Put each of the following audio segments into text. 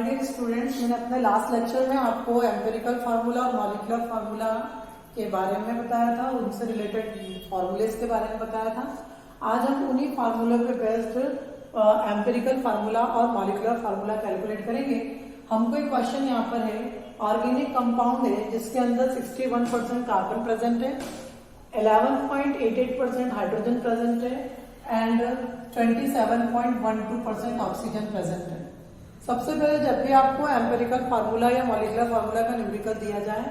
Dear students, मैंने अपने last lecture में आपको एम्पिरिकल फार्मूला और मॉलिक्यूलर फार्मूला के बारे में बताया था, उनसे रिलेटेड फार्मूलेस के बारे में बताया था। आज हम उन्हीं फार्मूला पे बेस्ड एम्पिरिकल फार्मूला और मॉलिक्यूलर फार्मूला कैलकुलेट करेंगे। हमको एक क्वेश्चन यहाँ पर है, ऑर्गेनिक कंपाउंड है जिसके अंदर 61% कार्बन प्रेजेंट है, 11.88% हाइड्रोजन प्रेजेंट है एंड 27.12% ऑक्सीजन प्रेजेंट है। सबसे पहले जब भी आपको एम्पिरिकल फार्मूला या मॉलिक्यूलर फार्मूला का न्यूमेरिकल दिया जाए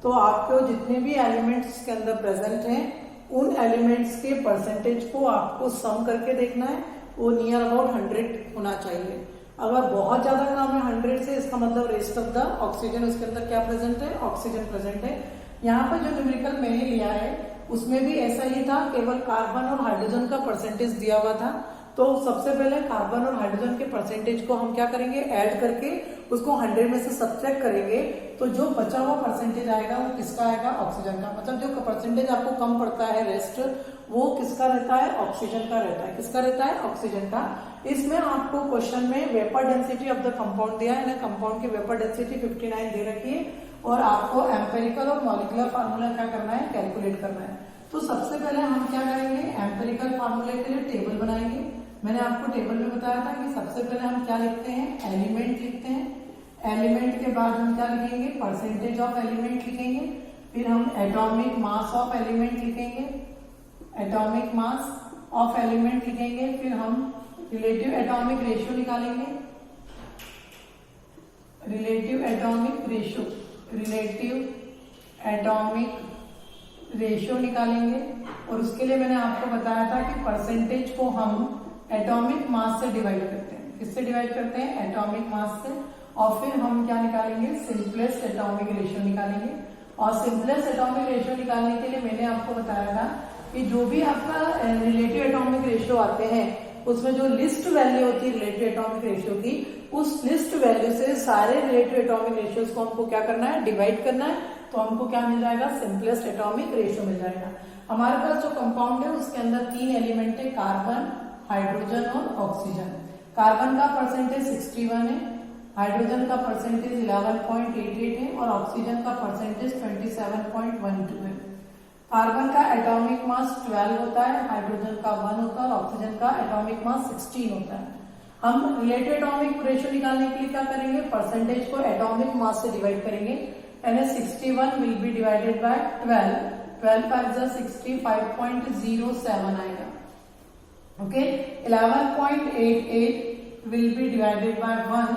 तो आपको जितने भी एलिमेंट्स के अंदर प्रेजेंट हैं उन एलिमेंट्स के परसेंटेज को आपको सम करके देखना है। वो नियर अबाउट 100 होना चाहिए। अगर बहुत ज्यादा कम है 100 से, इसका मतलब रेस्ट ऑफ द ऑक्सीजन उसके अंदर क्या प्रेजेंट है, ऑक्सीजन प्रेजेंट है। यहाँ पर जो न्यूमेरिकल मैंने लिया है उसमें भी ऐसा ही था, केवल कार्बन और हाइड्रोजन का परसेंटेज दिया हुआ था। तो सबसे पहले कार्बन और हाइड्रोजन के परसेंटेज को हम क्या करेंगे, ऐड करके उसको 100 में से सब्ट्रैक्ट करेंगे तो जो बचा हुआ परसेंटेज आएगा वो किसका आएगा, ऑक्सीजन का। मतलब जो परसेंटेज आपको कम पड़ता है रेस्ट, वो किसका रहता है, ऑक्सीजन का रहता है। किसका रहता है, ऑक्सीजन का। इसमें आपको क्वेश्चन में vapour density of the compound दिया है ना, कंपाउंड की वेपर डेंसिटी 59 दे रखी है और आपको एम्पेरिकल और मॉलिक्यूलर फार्मूला क्या करना है, कैलकुलेट करना है। तो सबसे पहले हम क्या करेंगे, एम्पेरिकल फार्मूले के लिए टेबल बनाएंगे। मैंने आपको टेबल में बताया था कि सबसे पहले हम क्या लिखते हैं, एलिमेंट लिखते हैं। एलिमेंट के बाद हम क्या लिखेंगे, परसेंटेज ऑफ एलिमेंट लिखेंगे। फिर हम एटॉमिक मास ऑफ एलिमेंट लिखेंगे, एटॉमिक मास ऑफ एलिमेंट लिखेंगे। फिर हम रिलेटिव एटॉमिक रेशियो निकालेंगे, relative atomic ratio, relative atomic ratio निकालेंगे। और उसके लिए मैंने आपको बताया था कि परसेंटेज को हम एटॉमिक मास से डिवाइड करते हैं। किससे डिवाइड करते हैं, एटॉमिक मास से। और फिर हम क्या निकालेंगे, सिंपलेस्ट एटॉमिक रेशियो निकालेंगे। और सिंपलेस्ट एटॉमिक रेशियो निकालने के लिए मैंने आपको बताया था कि जो भी आपका रिलेटिव एटॉमिक रेशियो आते हैं उसमें जो लिस्ट वैल्यू होती है रिलेटिव एटॉमिक रेशियो की, उस लिस्ट वैल्यू से सारे रिलेटिव एटॉमिक रेशियोज को हमको क्या करना है, डिवाइड करना है। तो हमको क्या मिल जाएगा, सिंपलेस्ट एटॉमिक रेशियो मिल जाएगा। हमारे पास जो कंपाउंड है उसके अंदर 3 एलिमेंट है, कार्बन, हाइड्रोजन और ऑक्सीजन। कार्बन का परसेंटेज 61 है, हाइड्रोजन का परसेंटेज 11.88 है और ऑक्सीजन का परसेंटेज 27.12 है। कार्बन का एटॉमिक मास 12 होता है, हाइड्रोजन का 1 होता है और ऑक्सीजन का एटॉमिक मास 16 होता है। हम रिलेटिव एटॉमिक रेशियो निकालने के लिए क्या करेंगे, परसेंटेज को एटॉमिक मास से डिवाइड करेंगे। यानी 61 विल बी डिवाइडेड बाय 12, 12 5 65.07 आएगा। Okay, 11.88 will be divided by 1,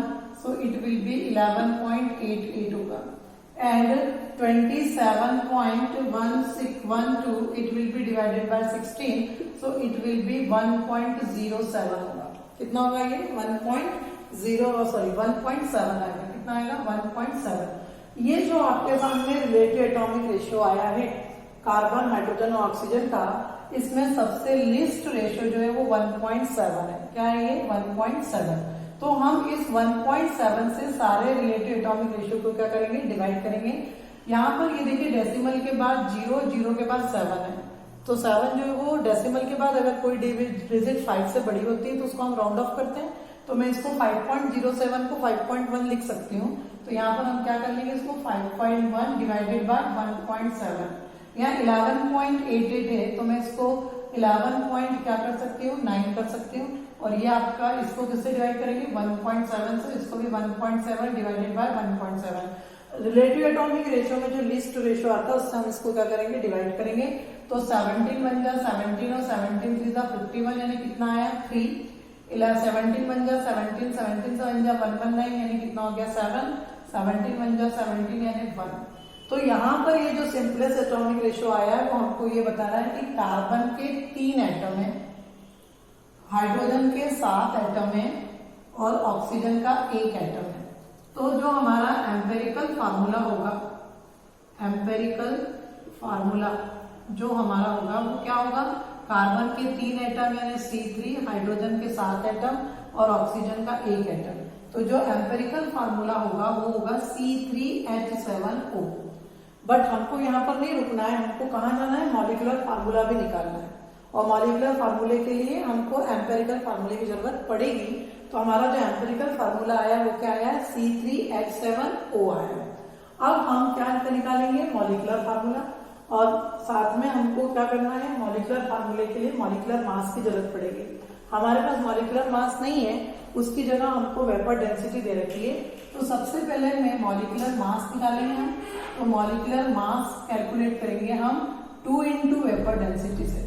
so it will be 11.88 होगा। And 27.1612 it will be divided by 16, so it will be 1.07 होगा। कितना होगा ये, 1.7 आएगा। कितना आएगा, 1.7। ये जो आपके सामने रिलेटिव एटॉमिक रेशियो आया है कार्बन, हाइड्रोजन और ऑक्सीजन का, इसमें सबसे लिस्ट रेशियो जो है वो 1.7 है। क्या है ये, 1.7। तो हम इस 1.7 से सारे रिलेटिव एटॉमिक रेशियो को क्या करेंगे, डिवाइड करेंगे। यहाँ पर ये देखिए डेसिमल के बाद 0, 0 के बाद 7 है। तो 7 जो है वो डेसिमल के बाद अगर कोई डिजिट 5 से बड़ी होती है तो उसको हम राउंड ऑफ करते हैं। तो मैं इसको 5.07 को 5.1 लिख सकती हूँ। तो यहाँ पर हम क्या कर लेंगे, इसको 5.1 डिवाइडेड बाय 1.7। यहाँ 11.88 है तो मैं इसको 11 क्या कर सकती हूँ, 9 कर सकती हूँ। और ये आपका, इसको किससे डिवाइड करेंगे, 1.7 से। इसको भी 1.7 divided by 1.7। Relative atomic ratio में जो लिस्ट रेशियो आता है उससे हम इसको क्या करेंगे, डिवाइड करेंगे। तो 17 बन जा 17 और 17 3 51, यानी कितना आया, 3। 17 बन जा 17, 17 से बन जा 119, यानी कितना हो गया, 7। 17 बन जा 17 यानी 1। तो यहाँ पर ये जो सिंपलेस्ट एटॉमिक रेशियो आया है वो हमको ये बता रहा है कि कार्बन के 3 एटम है, हाइड्रोजन के 7 एटम है और ऑक्सीजन का 1 एटम है। तो जो हमारा एम्पेरिकल फार्मूला होगा, एम्पेरिकल फार्मूला जो हमारा होगा वो क्या होगा, कार्बन के 3 एटम यानी C3, हाइड्रोजन के 7 एटम और ऑक्सीजन का 1 एटम। तो जो एम्पेरिकल फार्मूला होगा वो होगा C3H7O। बट हमको यहाँ पर नहीं रुकना है, हमको कहाँ जाना है, मॉलिक्यूलर फार्मूला भी निकालना है। और मॉलिक्यूलर फार्मूले के लिए हमको एम्पेरिकल फार्मूले की जरूरत पड़ेगी। तो हमारा जो एम्पेरिकल फार्मूला आया वो क्या आया, C3H7O आया। अब हम क्या निकालेंगे, मॉलिक्यूलर फार्मूला, और साथ में हमको क्या करना है, मॉलिक्यूलर फार्मूले के लिए मॉलिक्यूलर मास की जरूरत पड़ेगी। हमारे पास मॉलिक्यूलर मास नहीं है, उसकी जगह हमको वेपर डेंसिटी दे रखी है। तो सबसे पहले में मॉलिक्यूलर मास निकालेंगे हम। तो मॉलिक्यूलर मास कैलकुलेट करेंगे हम 2 इंटू वेपर डेंसिटी से,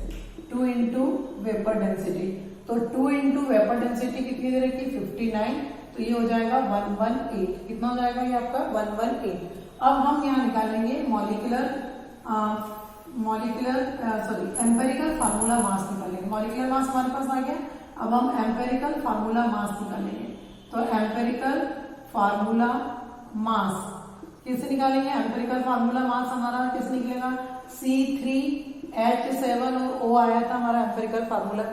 2 इंटू वेपर डेंसिटी। तो 2 इंटू वेपर डेंसिटी कितनी दे रखी, 59। तो ये हो जाएगा 118। कितना हो जाएगा ये आपका 118। अब हम यहाँ निकालेंगे एम्पेरिकल फार्मूला मास निकालेंगे। मॉलिक्यूलर मास हमारे पास आ गया, अब हम एम्पेरिकल फार्मूला मास निकालेंगे। तो एम्पेरिकल फार्मूला मास किससे निकालेंगे, एम्पेरिकल फार्मूला मास हमारा किस निकलेगा, C3H7 और O आया था हमारा एम्पेरिकल फार्मूला।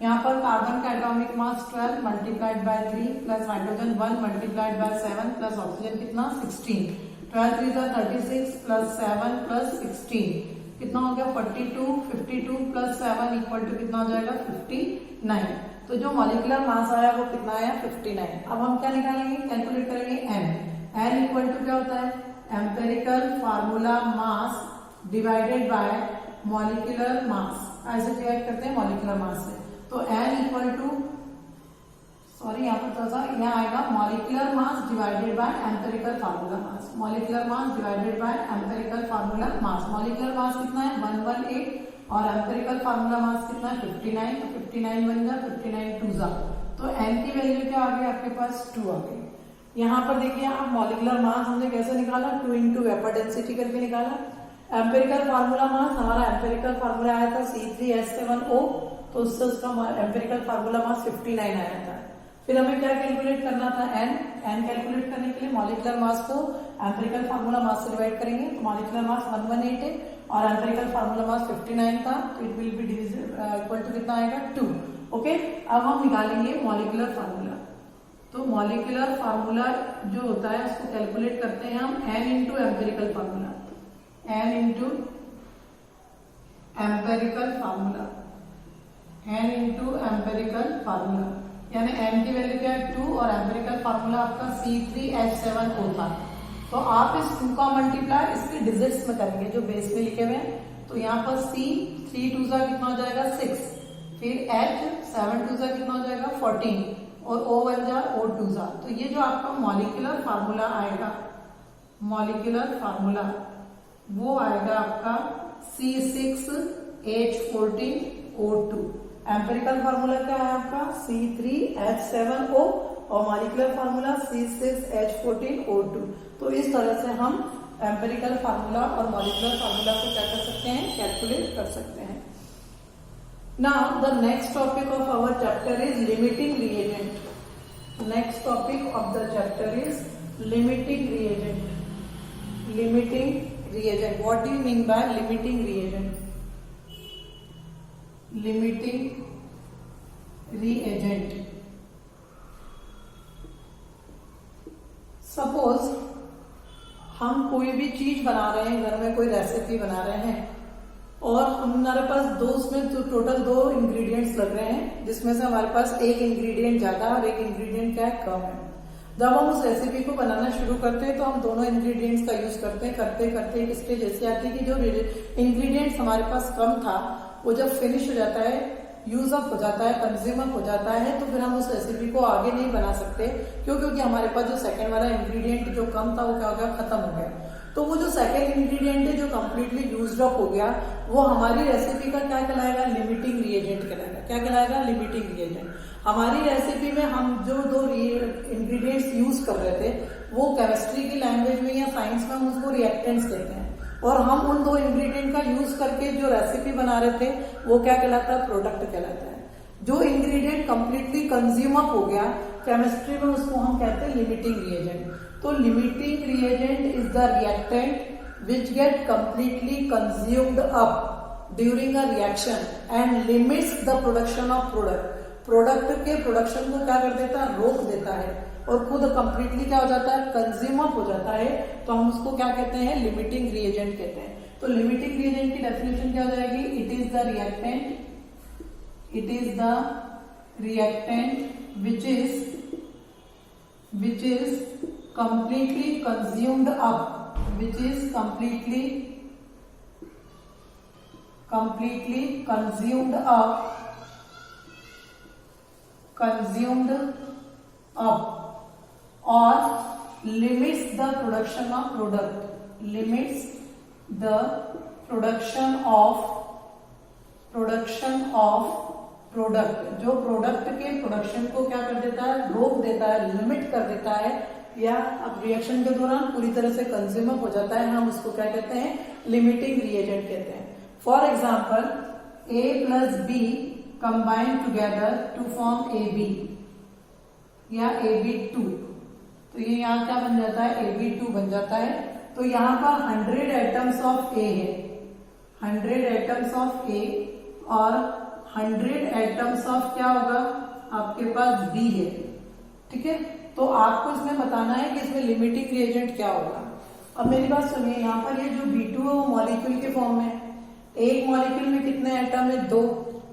यहाँ पर कार्बन का atomic mass 12 multiplied by 3 plus hydrogen 1 multiplied by 7 plus oxygen कितना 16। 12 3 36 प्लस 7 प्लस 16 कितना हो गया 42। 52 प्लस 7 इक्वल टू कितना हो जाएगा 59। तो जो मॉलिक्यूलर मास आया वो कितना आया 59। अब हम क्या निकालेंगे, कैलकुलेट करेंगे n इक्वल टू क्या होता है, empirical formula mass divided by molecular mass. ऐसे डिवाइड करते हैं मॉलिक्यूलर मास से। तो n इक्वल टू, सॉरी यहाँ पर थोड़ा सा यहाँ आएगा molecular mass divided by empirical formula mass. Molecular mass divided by empirical formula mass. Molecular mass कितना है 118 और एम्पेरिकल फार्मूला मास कितना है 59। तो 59 बन गया, 59 टू जा। तो n की वैल्यू क्या आ गई आपके पास 2 आ गई। यहाँ पर देखिए आप मॉलिक्यूलर मास हमने कैसे निकाला, 2 इंटू वेपर डेंसिटी करके निकाला। एम्पेरिकल फार्मूला मास, हमारा एम्पेरिकल फार्मूला आया था C3H7O, तो उससे उसका एम्पेरिकल फार्मूला मास 59 आया था। फिर हमें क्या कैलकुलेट करना था, n कैलकुलेट करने के लिए मॉलिक्यूलर मास को एम्पेरिकल फार्मूला मास से डिवाइड करेंगे। तो मॉलिक्यूलर मास 118 है और एम्पेरिकल फार्मूला मास 59 था, तो it will be equal to कितना आएगा 2। ओके, अब हम निकालेंगे मॉलिक्यूलर फार्मूला। तो मॉलिक्यूलर फार्मूला जो होता है उसको कैलकुलेट करते हैं हम n into empirical formula, n into empirical formula, n into empirical formula, यानी n की वैल्यू क्या है 2 और एम्पेरिकल फार्मूला आपका C3H7O था। तो आप इस 2 का मल्टीप्लाई इसके डिजिट्स में करेंगे जो बेस में लिखे हुए हैं। तो यहाँ पर C 3 2 जा कितना हो जाएगा 6, फिर H 7 2 जा कितना हो जाएगा 14 और O 1 जा O 2 जा। तो ये जो आपका मॉलिक्यूलर फार्मूला आएगा, मॉलिक्यूलर फार्मूला वो आएगा आपका C6H14O2। एम्पेरिकल फार्मूला क्या है आपका C3H7O और मॉलिक्यूलर फार्मूला C6H14O2। तो इस तरह से हम एम्पेरिकल फार्मूला और मॉलिक्यूलर फार्मूला को क्या कर सकते हैं, कैलकुलेट कर सकते हैं। Now the next topic of our chapter is limiting reagent. Next topic of the chapter is limiting reagent. Limiting reagent. What do you mean by limiting reagent? Limiting reagent. Suppose हम कोई भी चीज बना रहे हैं, घर में कोई रेसिपी बना रहे हैं और हमारे पास उसमें टोटल 2 इंग्रेडिएंट्स लग रहे हैं, जिसमें से हमारे पास एक इंग्रेडिएंट ज्यादा और एक इंग्रेडिएंट क्या है कम है। जब हम उस रेसिपी को बनाना शुरू करते हैं तो हम दोनों इंग्रेडिएंट्स का यूज करते हैं, करते करते एक स्टेज ऐसी आती है कि जो इंग्रेडिएंट्स हमारे पास कम था वो जब फिनिश हो जाता है, यूज अप हो जाता है, कंज्यूम अप हो जाता है, तो फिर हम उस रेसिपी को आगे नहीं बना सकते। क्योंकि हमारे पास जो सेकंड वाला इंग्रेडिएंट जो कम था वो क्या हो गया, खत्म हो गया। तो वो जो सेकंड इंग्रेडिएंट है जो कंप्लीटली यूज्ड अप हो गया, वो हमारी रेसिपी का क्या कहलाएगा, लिमिटिंग रिएजेंट कहलाएगा। क्या कहलाएगा, लिमिटिंग रिएजेंट। हमारी रेसिपी में हम जो 2 इंग्रेडिएंट्स यूज कर रहे थे वो केमिस्ट्री की लैंग्वेज में या साइंस में हम उसको रिएक्टेंट्स कहते हैं, और हम उन 2 इंग्रेडिएंट का यूज करके जो रेसिपी बना रहे थे वो क्या कहलाता है, प्रोडक्ट कहलाता है। जो इंग्रेडिएंट कंप्लीटली कंज्यूम अप हो गया केमिस्ट्री में, उसको हम कहते हैं लिमिटिंग रिएजेंट। तो limiting reagent is the reactant which get completely consumed up during a reaction and limits the production of product. Product के प्रोडक्शन को क्या कर देता है, रोक देता है और खुद कंप्लीटली क्या हो जाता है, कंज्यूम अप हो जाता है। तो हम उसको क्या कहते हैं, लिमिटिंग रिएजेंट कहते हैं। तो लिमिटिंग रिएजेंट की डेफिनेशन क्या हो जाएगी, it is the reactant It is the reactant which is completely consumed up, which is completely consumed up or limits the production of product, limits the production of product, जो product के production को क्या कर देता है, रोक देता है, लिमिट कर देता है, या अब रिएक्शन के दौरान पूरी तरह से कंज्यूम हो जाता है, हम उसको क्या कहते हैं, लिमिटिंग रिएजेंट कहते हैं। For example A plus B combine together to form AB या AB2, तो ये यहाँ क्या बन जाता है, AB2 बन जाता है। तो यहाँ पर 100 एटम्स ऑफ A है, 100 एटम्स ऑफ A और 100 एटम्स ऑफ क्या होगा आपके पास B है, ठीक है। तो आपको इसमें बताना है कि इसमें लिमिटिंग रिएजेंट क्या होगा। अब मेरी बात सुनिए, यहाँ पर ये जो B2 है वो मॉलिक्यूल के फॉर्म में, एक मॉलिक्यूल में कितने एटम है, 2,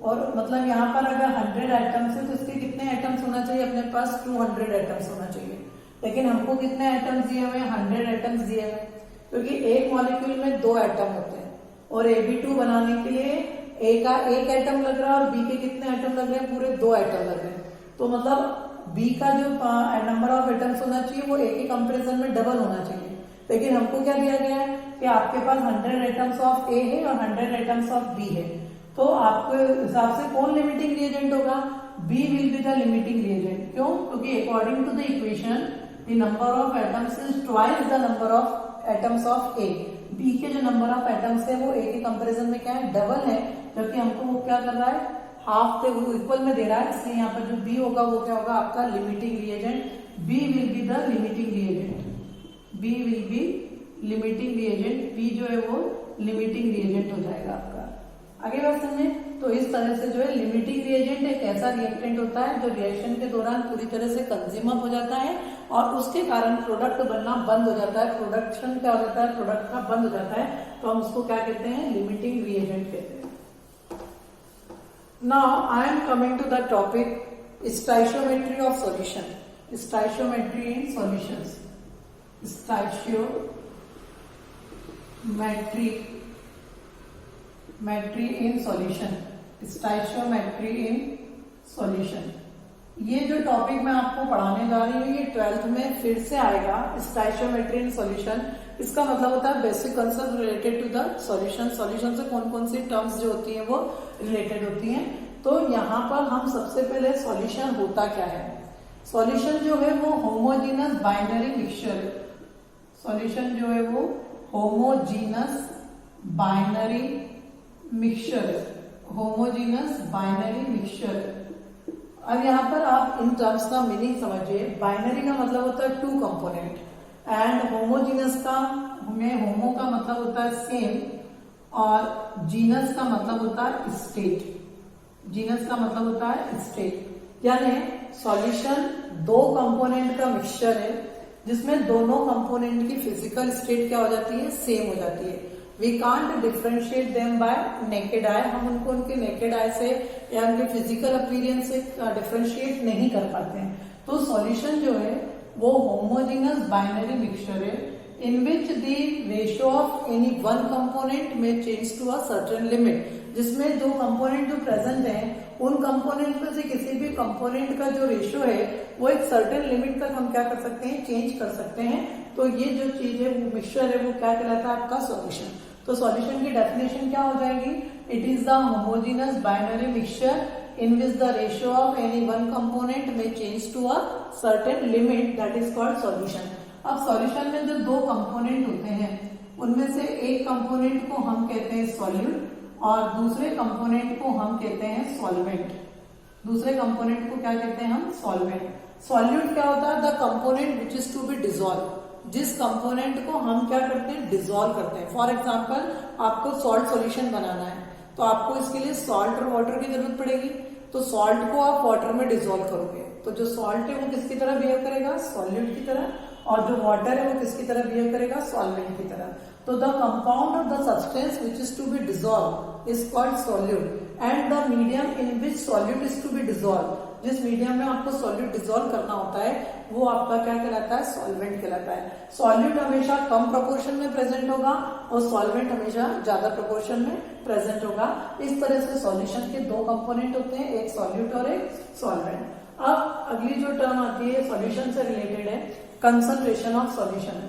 और मतलब यहाँ पर अगर 100 एटम्स है तो इसके कितने एटम्स होना चाहिए, अपने पास 200 एटम्स होना चाहिए। लेकिन हमको कितने एटम्स दिए हुए हैं, 100 एटम्स दिए हुए हैं, क्योंकि एक मॉलिक्यूल में 2 एटम होते हैं और AB2 बनाने के लिए A का 1 एटम लग रहा है और B के कितने एटम लग रहे हैं, पूरे 2 एटम लग रहे हैं। तो मतलब B का जो नंबर ऑफ एटम्स होना चाहिए वो A के कंपेरिजन में डबल होना चाहिए। लेकिन हमको क्या दिया गया है कि आपके पास 100 एटम्स ऑफ A है और 100 एटम्स ऑफ B है, तो आपके हिसाब से कौन लिमिटिंग रिएजेंट होगा, B will be the limiting reagent. क्यों, क्योंकि according to the equation the number of atoms is twice the number of atoms of A। B के जो नंबर ऑफ एटम्स है वो A के कंपेरिजन में क्या है, डबल है, जबकि हमको वो क्या कर रहा है, हाफ पे वो इक्वल में दे रहा है, इसलिए यहाँ पर जो B होगा वो क्या होगा आपका limiting reagent. B will be the limiting reagent, B will B limiting reagent, B जो है वो लिमिटिंग रिएजेंट हो जाएगा आपका। आगे बात समझे, तो इस तरह से जो है लिमिटिंग रिएजेंट एक ऐसा रिएक्टेंट होता है जो रिएक्शन के दौरान पूरी तरह से कंज्यूम अप हो जाता है और उसके कारण प्रोडक्ट बनना बंद हो जाता है, प्रोडक्शन क्या हो जाता है, प्रोडक्ट का बंद हो जाता है, तो हम उसको क्या कहते हैं, लिमिटिंग रिएजेंट कहते हैं। Now I am coming to the topic stoichiometry of solution. Stoichiometry in solutions. Stoichiometry in solution. Stoichiometry in solution. ये जो टॉपिक मैं आपको पढ़ाने जा रही हूँ ये 12th में फिर से आएगा, स्टाइशियोमेट्री इन सॉल्यूशन। इसका मतलब होता है basic concept related to the solution. Solution से कौन कौन सी टर्म्स जो होती हैं वो रिलेटेड होती हैं। तो यहाँ पर हम सबसे पहले सॉल्यूशन होता क्या है। सॉल्यूशन जो है वो होमोजीनस बाइनरी मिक्सचर है। सॉल्यूशन जो है वो होमोजीनस बाइनरी मिक्सचर है, होमोजीनस बाइनरी मिक्सचर है। अब यहाँ पर आप इन टर्म्स का मीनिंग समझिए। बाइनरी का मतलब होता है 2 कंपोनेंट एंड होमोजीनस का होमो का मतलब होता है सेम और जीनस का मतलब होता है स्टेट। जीनस का मतलब होता है स्टेट, यानी सॉल्यूशन 2 कंपोनेंट का मिक्सचर है जिसमें दोनों कंपोनेंट की फिजिकल स्टेट क्या हो जाती है, सेम हो जाती है। We can't differentiate them by naked eye. हम उनको उनके नेकेड आई से या उनके फिजिकल अपीयरेंस से डिफ्रेंशिएट नहीं कर पाते हैं। तो सॉल्यूशन जो है वो होमोजेनस बाइनरी मिक्सचर है in which the ratio of any one component में change to a certain limit, जिसमें 2 कंपोनेंट जो प्रेजेंट हैं उन कंपोनेंट में से किसी भी कंपोनेंट का जो रेशियो है वो एक सर्टेन लिमिट तक हम क्या कर सकते हैं, चेंज कर सकते हैं। तो ये जो चीज है वो मिक्सचर है वो क्या कहलाता है, आपका सॉल्यूशन। तो सॉल्यूशन की डेफिनेशन क्या हो जाएगी, it is the homogeneous binary mixture in which the ratio of any one component may change to a certain limit, that is called solution. अब सॉल्यूशन में जो 2 कंपोनेंट होते हैं उनमें से एक कंपोनेंट को हम कहते हैं सॉल्यूट और दूसरे कंपोनेंट को हम कहते हैं सॉल्वेंट। दूसरे कंपोनेंट को क्या कहते हैं हम, सॉल्वेंट। सॉल्यूट क्या होता है, the component which is to be dissolve, जिस कंपोनेंट को हम क्या करते हैं, डिसॉल्व करते हैं। फॉर एग्जाम्पल आपको सॉल्ट सॉल्यूशन बनाना है तो आपको इसके लिए सॉल्ट और वाटर की जरूरत पड़ेगी। तो सॉल्ट को आप वाटर में डिसॉल्व करोगे तो जो सॉल्ट है वो किसकी तरह बिहेव करेगा, सॉल्यूट की तरह, और जो वाटर है वो किसकी तरह बिहेव करेगा, सॉल्वेंट की तरह। तो the compound of the substance which is to be dissolve is called solute and the medium in which solute is to be dissolve, जिस मीडियम में आपको सॉल्यूट डिसॉल्व करना होता है वो आपका क्या कहलाता है, सॉल्वेंट कहलाता है। सॉल्यूट हमेशा कम प्रोपोर्शन में प्रेजेंट होगा और सॉल्वेंट हमेशा ज्यादा प्रोपोर्शन में प्रेजेंट होगा। इस तरह से सॉल्यूशन के दो कंपोनेंट होते हैं, एक सॉल्यूट और एक सॉल्वेंट। अब अगली जो टर्म आती है सॉल्यूशन से रिलेटेड है, कंसंट्रेशन ऑफ सॉल्यूशन।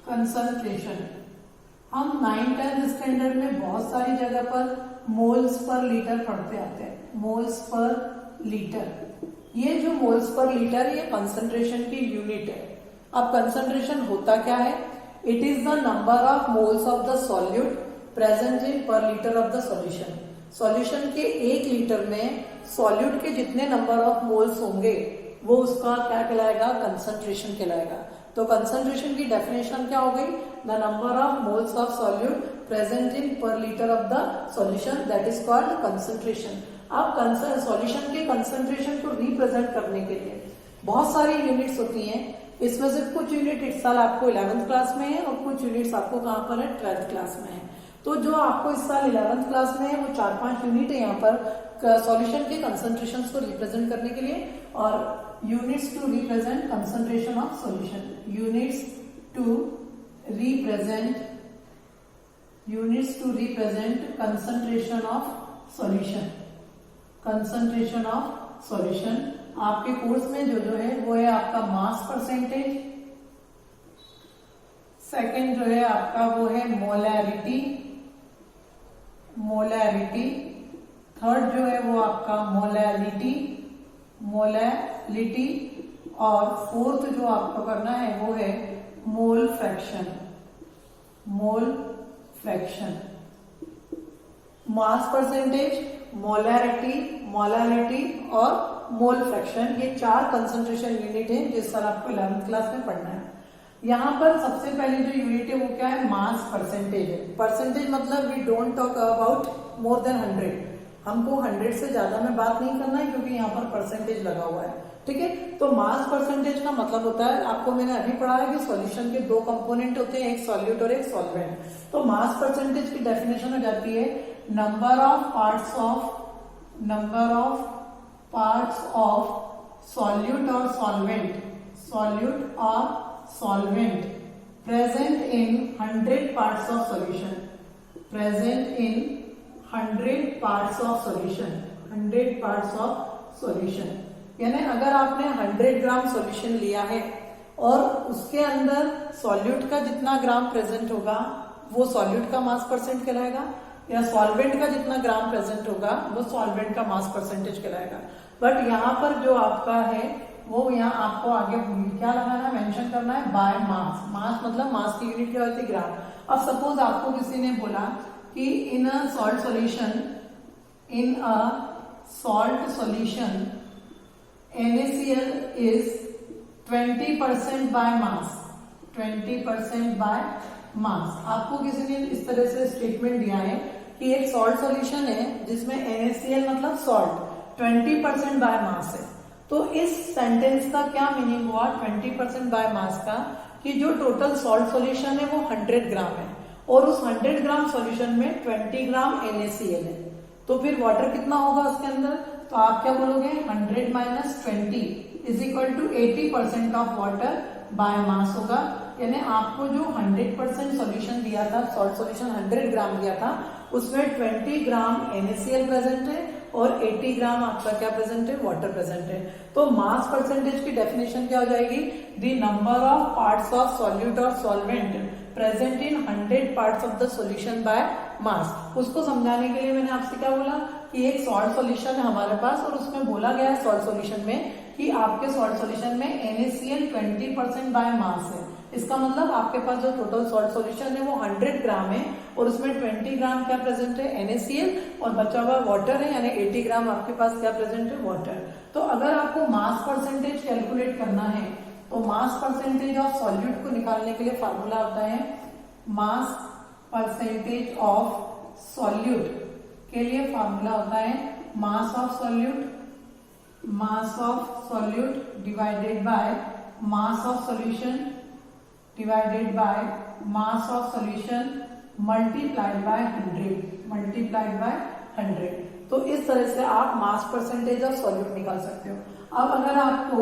कंसंट्रेशन हम 9th-10th स्टैंडर्ड में बहुत सारी जगह पर मोल्स पर लीटर पढ़ते आते हैं, मोल्स पर लीटर। ये जो मोल्स पर लीटर ये कंसंट्रेशन की यूनिट है। अब कंसंट्रेशन होता क्या है, it is the number of moles of the solute present in per litre of the solution. Solution के 1 लीटर में सॉल्यूट के जितने नंबर ऑफ मोल्स होंगे वो उसका क्या कहलाएगा, कंसंट्रेशन कहलाएगा। तो कंसंट्रेशन की डेफिनेशन क्या हो गई, the number of moles of solute present in per litre of the solution, that is called concentration. अब सॉल्यूशन के कंसंट्रेशन को रिप्रेजेंट करने के लिए बहुत सारी यूनिट्स होती हैं। इसमें से कुछ यूनिट इस साल आपको 11th क्लास में है और कुछ यूनिट्स आपको कहाँ पर है, 12th क्लास में है। तो जो आपको इस साल 11th क्लास में है वो 4-5 यूनिट है यहाँ पर सॉल्यूशन के कंसंट्रेशन को रिप्रेजेंट करने के लिए, और units to represent concentration of solution, units to represent concentration of solution। आपके कोर्स में जो है वो है आपका मास परसेंटेज, सेकंड जो है आपका वो है मोलैरिटी, थर्ड जो है वो आपका मोलैलिटी, और फोर्थ जो आपको करना है वो है mole fraction. Mass percentage, molarity और मोल फ्रैक्शन, ये 4 कंसंट्रेशन यूनिट है जिस साल आपको 11th क्लास में पढ़ना है। यहाँ पर सबसे पहले जो यूनिट है वो क्या है, मास परसेंटेज है। परसेंटेज मतलब we don't talk about more than 100, हमको 100 से ज्यादा में बात नहीं करना है क्योंकि यहाँ पर परसेंटेज लगा हुआ है, ठीक है। तो मास परसेंटेज का मतलब होता है, आपको मैंने अभी पढ़ा है कि सॉल्यूशन के 2 कंपोनेंट होते हैं, एक सॉल्यूट और एक सॉल्वेंट। तो मास परसेंटेज की डेफिनेशन हो जाती है number of parts of solute और solvent present in 100 parts of solution, 100 parts of solution. यानी अगर आपने 100 ग्राम सॉल्यूशन लिया है और उसके अंदर सॉल्यूट का जितना ग्राम प्रेजेंट होगा वो सॉल्यूट का मास परसेंट कहलाएगा, या सॉल्वेंट का जितना ग्राम प्रेजेंट होगा वो सॉल्वेंट का मास परसेंटेज कहलाएगा। बट यहाँ पर जो आपका है वो यहाँ आपको आगे क्या लगाना है, मेंशन करना है बाय मास। मास मतलब मास की यूनिट क्या होती है, ग्राम। अब सपोज आपको किसी ने बोला कि in a salt solution NaCl is 20% by mass, 20% by mass। आपको किसी ने इस तरह से स्टेटमेंट दिया है कि एक सॉल्ट सॉल्यूशन है जिसमें NaCl मतलब सॉल्ट 20% बाय मास है। तो इस सेंटेंस का क्या मीनिंग हुआ 20% बाय मास का, कि जो टोटल सॉल्ट सॉल्यूशन है वो 100 ग्राम है और उस 100 ग्राम सॉल्यूशन में 20 ग्राम NaCl है। तो फिर वाटर कितना होगा उसके अंदर, तो आप क्या बोलोगे 100 minus 20 is equal to 80% of water by mass होगा। यानी आपको जो 100% सॉल्यूशन दिया था, सॉल्ट सॉल्यूशन 100 ग्राम दिया था, उसमें 20 ग्राम NaCl प्रेजेंट है और 80 ग्राम आपका क्या प्रेजेंट है, वाटर प्रेजेंट है। तो मास परसेंटेज की डेफिनेशन क्या हो जाएगी, the number of parts of solute और solvent present in 100 parts of the solution by mass. उसको समझाने के लिए मैंने आपसे क्या बोला कि एक सॉल्ट सॉल्यूशन है हमारे पास और उसमें बोला गया है सॉल्ट सॉल्यूशन में कि आपके सॉल्ट सॉल्यूशन में NaCl 20% बाय मास है। इसका मतलब आपके पास जो टोटल सॉल्ट सॉल्यूशन है वो 100 ग्राम है और उसमें 20 ग्राम क्या प्रेजेंट है, NaCl, और बचा हुआ वाटर है, यानी 80 ग्राम आपके पास क्या प्रेजेंट है, वाटर। तो अगर आपको मास परसेंटेज कैलकुलेट करना है तो मास परसेंटेज ऑफ सॉल्यूट को निकालने के लिए फार्मूला होता है मास परसेंटेज ऑफ सॉल्यूट के लिए फार्मूला होता है mass of solute mass of solute divided by mass of solution divided by mass of solution multiplied by 100 तो इस तरह से आप मास परसेंटेज ऑफ सॉल्यूट निकाल सकते हो। अब अगर आपको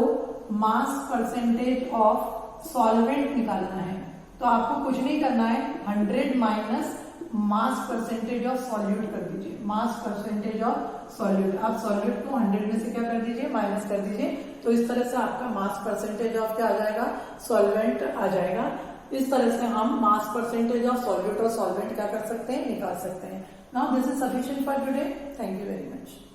मास परसेंटेज ऑफ सॉल्वेंट निकालना है तो आपको कुछ नहीं करना है, 100 minus mass percentage of solute कर दीजिए, मास परसेंटेज ऑफ सॉल्यूट। आप सॉल्यूट को 100 में से क्या कर दीजिए, माइनस कर दीजिए, तो इस तरह से आपका मास परसेंटेज ऑफ क्या आ जाएगा, सॉल्वेंट आ जाएगा। इस तरह से हम मास परसेंटेज ऑफ सॉल्यूट और सॉल्वेंट क्या कर सकते हैं, निकाल सकते हैं। Now this is sufficient for today. Thank you very much.